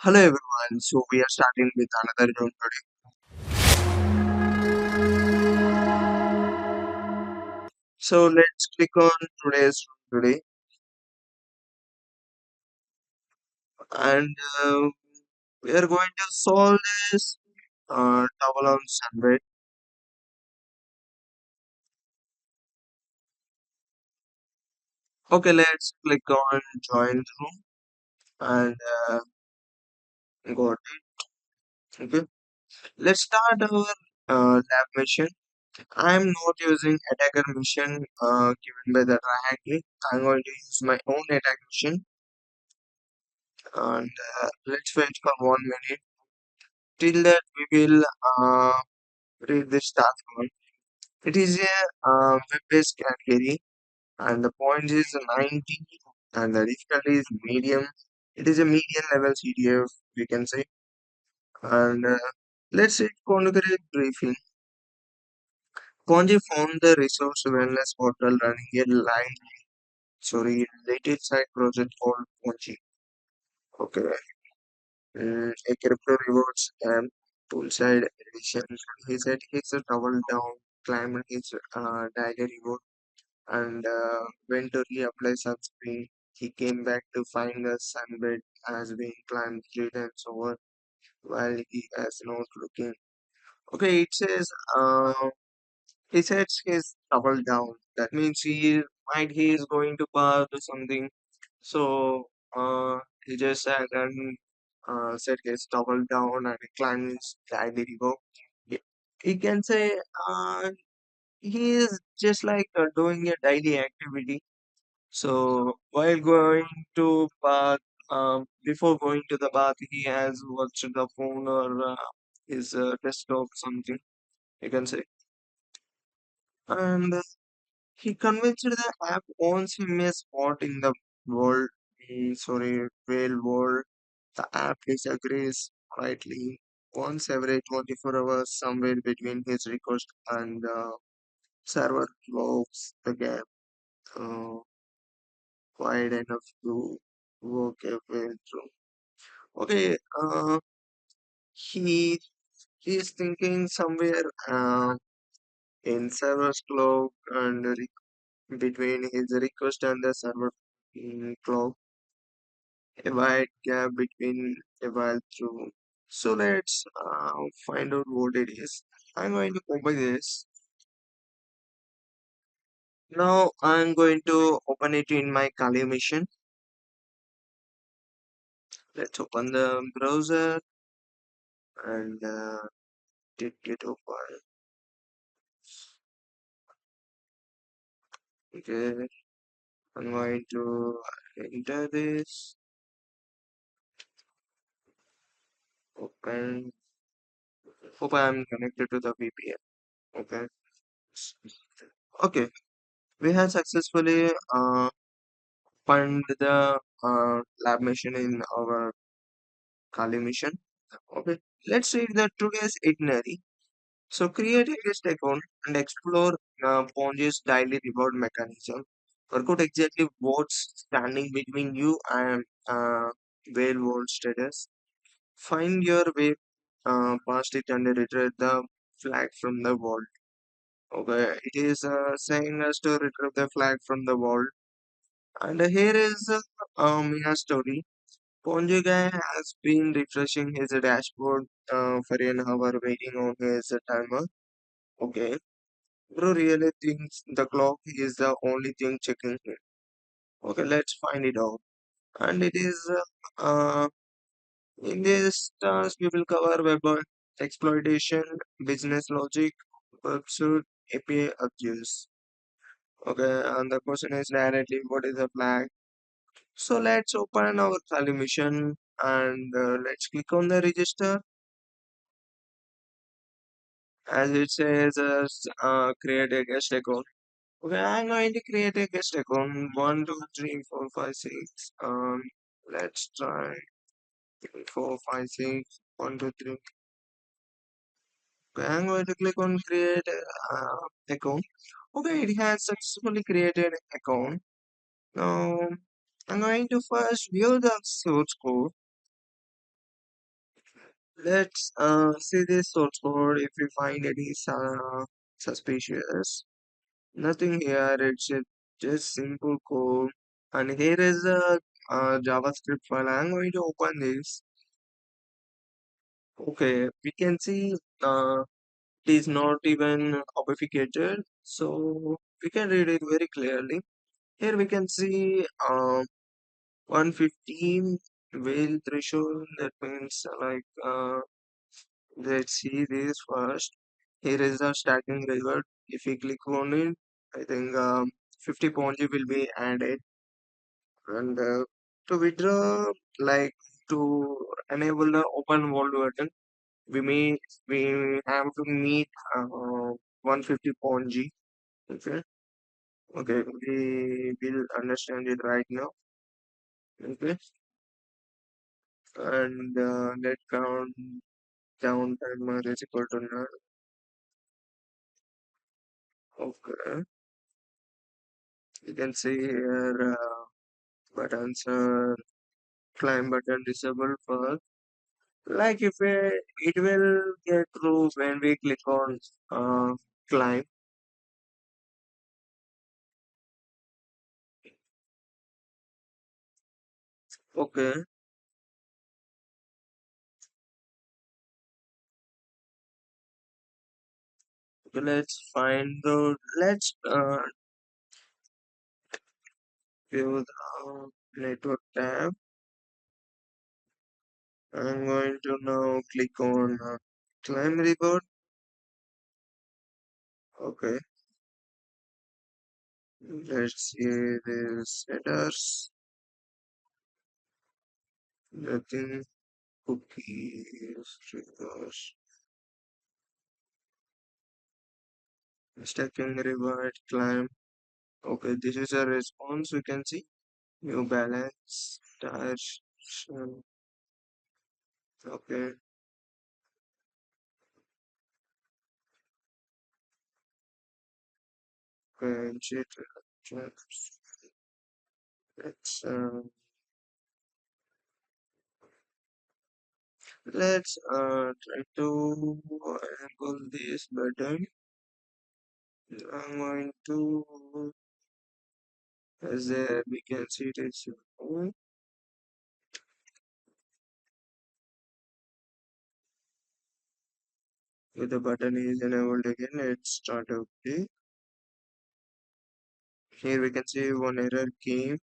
Hello everyone, so we are starting with another room today. So let's click on today's room today and we are going to solve this double on Sunbed. Okay, let's click on join room and got it. Okay, let's start our lab mission. I am not using attacker mission given by the TryHackMe. I'm going to use my own attack mission and let's wait for 1 minute. Till that we will read this task one. It is a web-based category and the point is 90 and the difficulty is medium. It is a medium level CDF we can say. And let's read configure briefing. Ponji found the resource wellness portal running a related side project called Ponji. Okay. A crypto rewards and poolside edition. He said he's a double down, climbed his daily reward and went to reapply sunscreen. He came back to find the sunbed has been climbed 3 times over while he is not looking. Okay, it says he says he's double down. That means he is going to pass or something. So he just said and said he's double down and he climbed his daily reward. He he can say he is just like doing a daily activity. So while going to bath, before going to the bath, he has watched the phone or his desktop something you can say, and he convinced the app owns him a spot in the world. Real world. The app disagrees quietly once every 24 hours, somewhere between his request and server closes the gap. Uh, Wide enough to work a way through. Okay, he he is thinking somewhere in server's clock and between his request and the server clock, a wide gap between a while through. So let's find out what it is. I'm going to open this. Now I'm going to open it in my Kali mission. Let's open the browser and did it open. Okay, I'm going to enter this, open, hope I'm connected to the VPN. Okay, okay, we have successfully found the lab mission in our Kali mission. Okay, let's read the today's itinerary. So create a guest account and explore Ponzi's daily reward mechanism. Work out exactly what's standing between you and whale world status. Find your way past it and retrieve the flag from the vault. Okay, it is saying us to retrieve the flag from the vault. And here is Mia story. Ponji guy has been refreshing his dashboard for an hour waiting on his timer. Okay, bro really thinks the clock is the only thing checking him. Okay, let's find it out. And it is in this task, we will cover web exploitation, business logic, Burp Suite, API abuse. Okay, and the question is directly what is a flag? So let's open our Kali mission and let's click on the register. As it says, create a guest account. Okay, I'm going to create a guest account. 1, 2, 3, 4, 5, 6. Let's try 4, 5, 6. 1, 2, 3. Okay, I'm going to click on create account. Okay, it has successfully created account. Now I'm going to first view the source code. Let's see this source code if we find any suspicious. Nothing here, it's just simple code. And here is a JavaScript file. I'm going to open this. Okay, we can see it is not even obfuscated, so we can read it very clearly. Here we can see 115 whale threshold. That means let's see this first. Here is the stacking result. If we click on it, I think 50 ponzi will be added. And to withdraw, like to enable the open world button, we may we have to meet 150 ponzi. Okay, okay, we will understand it right now. Okay, and let down timer is equal to none. Okay, you can see here buttons climb button disabled first. Like if it will get through when we click on climb. Okay, okay, let's view the network tab. I'm going to now click on climb report. Okay, let's see this headers, nothing, cookies, triggers, stacking reward, climb. Okay, this is a response we can see. New balance, tires, okay, okay, let's try to enable this button. I'm going to, as we can see it is if the button is enabled again, let's start okay. Here we can see one error came.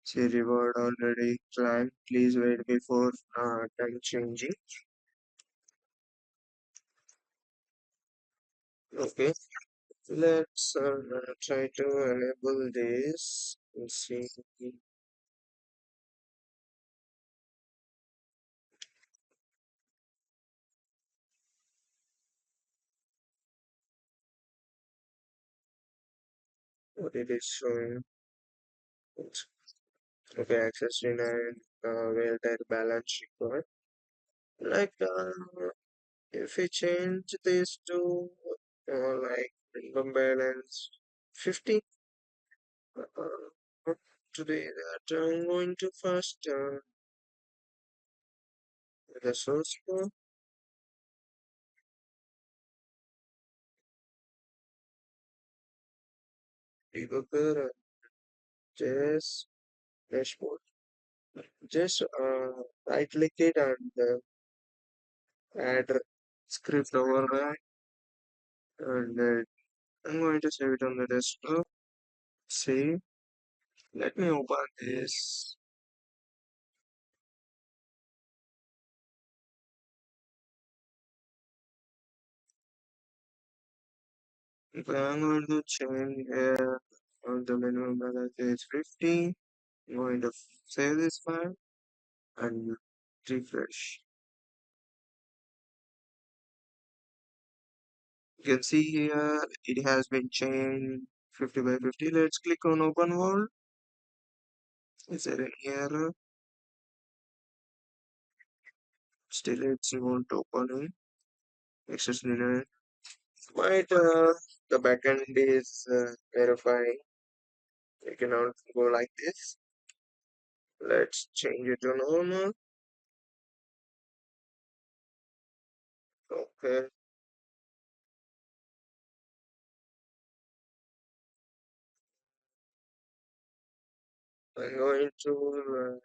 See reward already climbed. Please wait before time changing. Okay, let's try to enable this. Let's see what it is showing. Okay, access denied. Where that balance required. Like if we change this to like minimum balance 50 today that I'm going to first the source code debugger JS dashboard. Just right click it and add script override and I'm going to save it on the desktop. Save. Let me open this. Okay, I'm going to change here on the minimum balance is 50. I'm going to save this file and refresh. You can see here it has been changed 50 by 50. Let's click on open world. Is there any error? Still it's not opening. Access denied. But the backend is verifying. You cannot go like this. Let's change it to normal. Okay, I'm going to.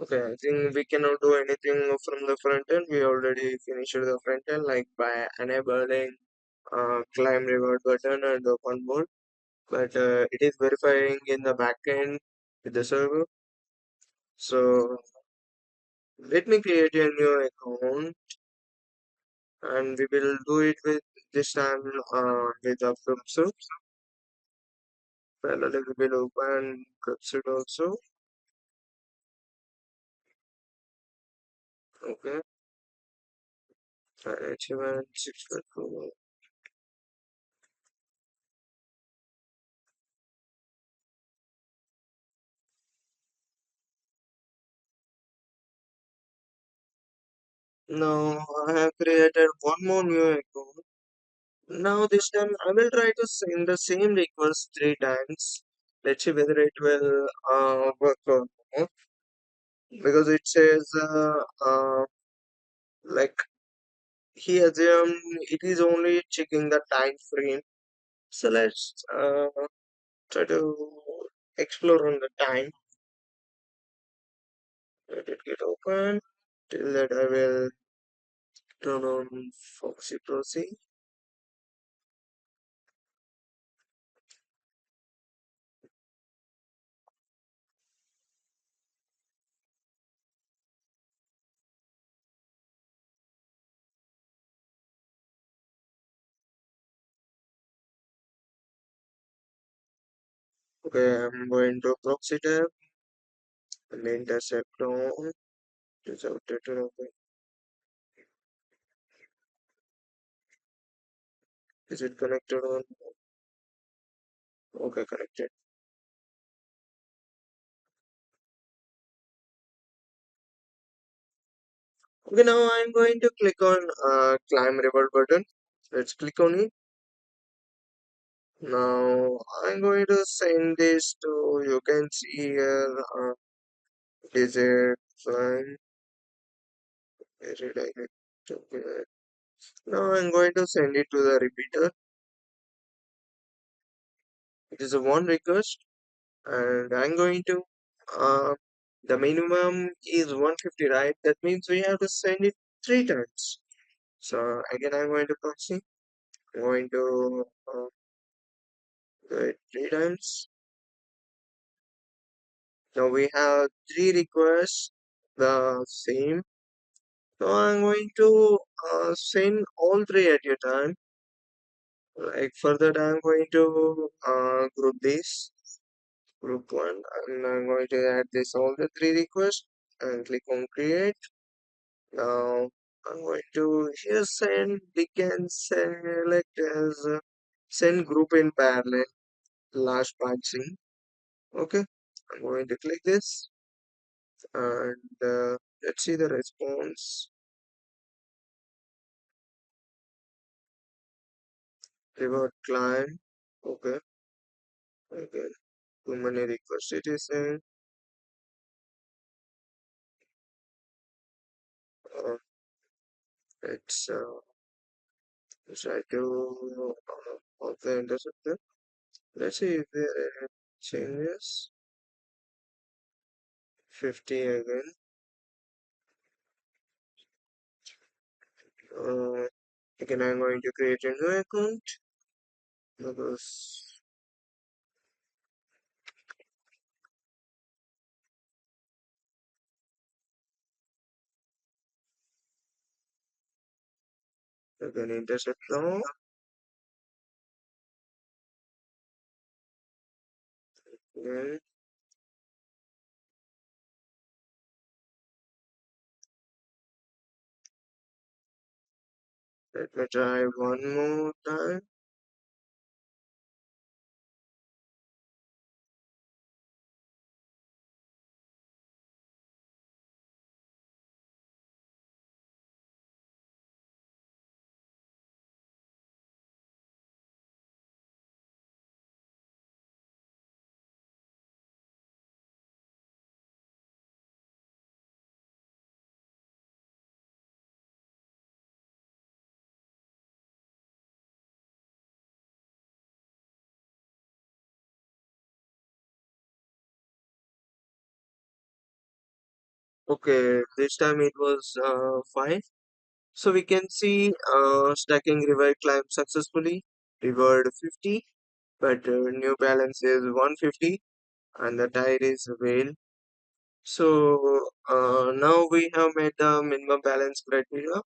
Okay, I think we cannot do anything from the front end. We already finished the front end, like by enabling climb reward button and open board. But it is verifying in the backend with the server. So let me create a new account, and we will do it with this time with a Burp Suite. Parallel we will open Burp Suite also. Okay, achievement 6.2. Now I have created one more new account. Now this time I will try to send the same request 3 times. Let's see whether it will work or not. Because it says like he assumed it is only checking the time frame. So let's try to explore on the time. Let it get open. Till that I will turn on Foxy Proxy. Okay, I'm going to proxy tab and intercept on. Is outdated. Okay. Is it connected on? Okay, connected. Okay, now I'm going to click on climb reward button. Let's click on it. Now I'm going to send this to, you can see here, desert climb, redirect. Okay. Now I'm going to send it to the repeater. It is a one request, and I'm going to, uh, the minimum is 150, right? That means we have to send it 3 times. So again, I'm going to proxy. I'm going to do it 3 times. Now we have 3 requests, the same. So I'm going to send all 3 at a time. Like for that, I'm going to group this, group one, and I'm going to add this all the 3 requests and click on create. Now I'm going to here send. We can select as send group in parallel last patching. Okay, I'm going to click this and let's see the response. Reward client. Okay, okay. Too many requests it is saying. Uh, let's try to of the interceptor. Let's see if there are any changes. 50 again. Uh, Again, I'm going to create a new account because again intercept now. Again, let me try one more time. Okay, this time it was fine. So we can see stacking reward climb successfully, reward 50, but new balance is 150 and the tide is whale. So now we have made the minimum balance criteria.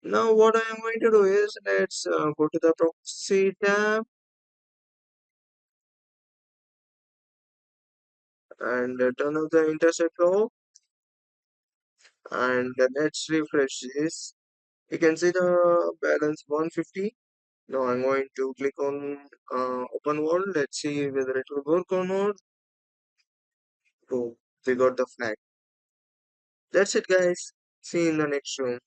Now what I am going to do is let's go to the proxy tab and turn off the intercept row and let's refresh this. You can see the balance 150. Now I'm going to click on open world. Let's see whether it will work or not. Oh, we got the flag. That's it, guys. See you in the next room.